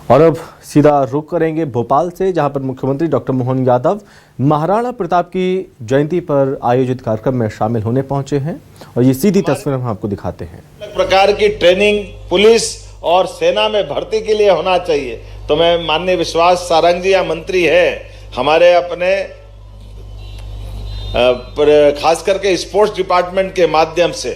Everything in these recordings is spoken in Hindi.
और अब सीधा रुख करेंगे भोपाल से, जहां पर मुख्यमंत्री डॉक्टर मोहन यादव महाराणा प्रताप की जयंती पर आयोजित कार्यक्रम में शामिल होने पहुंचे हैं और ये सीधी तस्वीर हम आपको दिखाते हैं। अलग प्रकार की ट्रेनिंग पुलिस और सेना में भर्ती के लिए होना चाहिए। तो मैं माननीय विश्वास सारंग जी या मंत्री है हमारे अपने खास करके स्पोर्ट्स डिपार्टमेंट के माध्यम से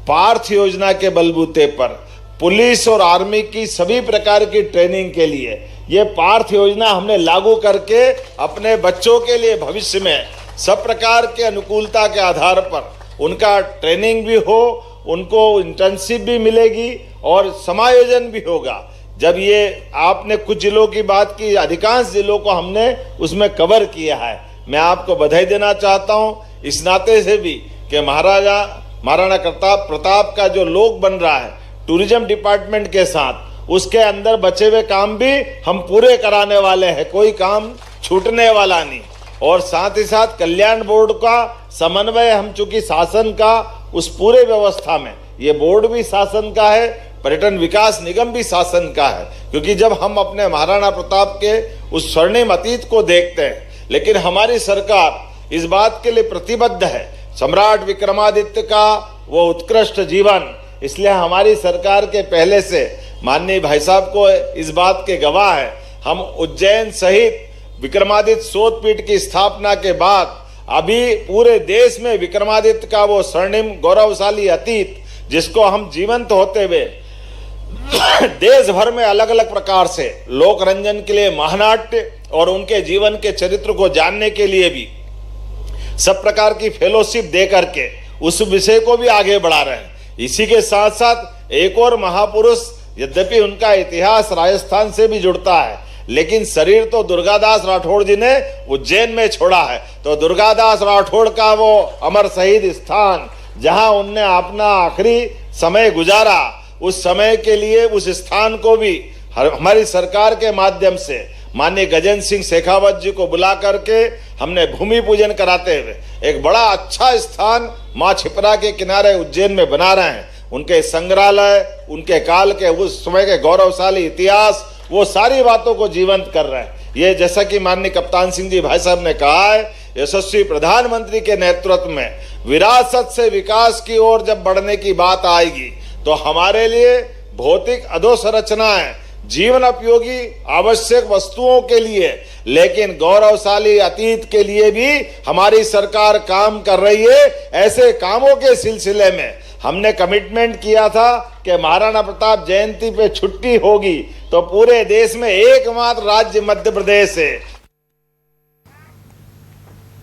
पार्थ योजना के बलबूते पर पुलिस और आर्मी की सभी प्रकार की ट्रेनिंग के लिए ये पार्थ योजना हमने लागू करके अपने बच्चों के लिए भविष्य में सब प्रकार के अनुकूलता के आधार पर उनका ट्रेनिंग भी हो, उनको इंटर्नशिप भी मिलेगी और समायोजन भी होगा। जब ये आपने कुछ जिलों की बात की, अधिकांश जिलों को हमने उसमें कवर किया है। मैं आपको बधाई देना चाहता हूँ इस नाते से भी कि महाराणा प्रताप का जो लोक बन रहा है टूरिज्म डिपार्टमेंट के साथ, उसके अंदर बचे हुए काम भी हम पूरे कराने वाले हैं, कोई काम छूटने वाला नहीं। और साथ ही साथ कल्याण बोर्ड का समन्वय हम चूंकि शासन का उस पूरे व्यवस्था में, ये बोर्ड भी शासन का है, पर्यटन विकास निगम भी शासन का है, क्योंकि जब हम अपने महाराणा प्रताप के उस स्वर्णिम अतीत को देखते हैं, लेकिन हमारी सरकार इस बात के लिए प्रतिबद्ध है सम्राट विक्रमादित्य का वो उत्कृष्ट जीवन। इसलिए हमारी सरकार के पहले से माननीय भाई साहब को इस बात के गवाह है, हम उज्जैन सहित विक्रमादित्य शोधपीठ की स्थापना के बाद अभी पूरे देश में विक्रमादित्य का वो स्वर्णिम गौरवशाली अतीत जिसको हम जीवंत होते हुए देश भर में अलग अलग प्रकार से लोक रंजन के लिए महानाट्य और उनके जीवन के चरित्र को जानने के लिए भी सब प्रकार की फेलोशिप दे करके उस विषय को भी आगे बढ़ा रहे हैं। इसी के साथ साथ एक और महापुरुष, यद्यपि उनका इतिहास राजस्थान से भी जुड़ता है, लेकिन शरीर तो दुर्गादास राठौड़ जी ने उज्जैन में छोड़ा है। तो दुर्गादास राठौड़ का वो अमर शहीद स्थान जहां उनने अपना आखिरी समय गुजारा, उस समय के लिए उस स्थान को भी हमारी सरकार के माध्यम से माननीय गजेंद्र सिंह शेखावत जी को बुला करके हमने भूमि पूजन कराते हुए एक बड़ा अच्छा स्थान माँ छिपरा के किनारे उज्जैन में बना रहे हैं। उनके संग्रहालय, उनके काल के उस समय के गौरवशाली इतिहास, वो सारी बातों को जीवंत कर रहे हैं। ये जैसा कि माननीय कप्तान सिंह जी भाई साहब ने कहा है, यशस्वी प्रधानमंत्री के नेतृत्व में विरासत से विकास की ओर जब बढ़ने की बात आएगी तो हमारे लिए भौतिक अधोसंरचनाएं, जीवन उपयोगी आवश्यक वस्तुओं के लिए, लेकिन गौरवशाली अतीत के लिए भी हमारी सरकार काम कर रही है। ऐसे कामों के सिलसिले में हमने कमिटमेंट किया था कि महाराणा प्रताप जयंती पे छुट्टी होगी तो पूरे देश में एकमात्र राज्य मध्य प्रदेश है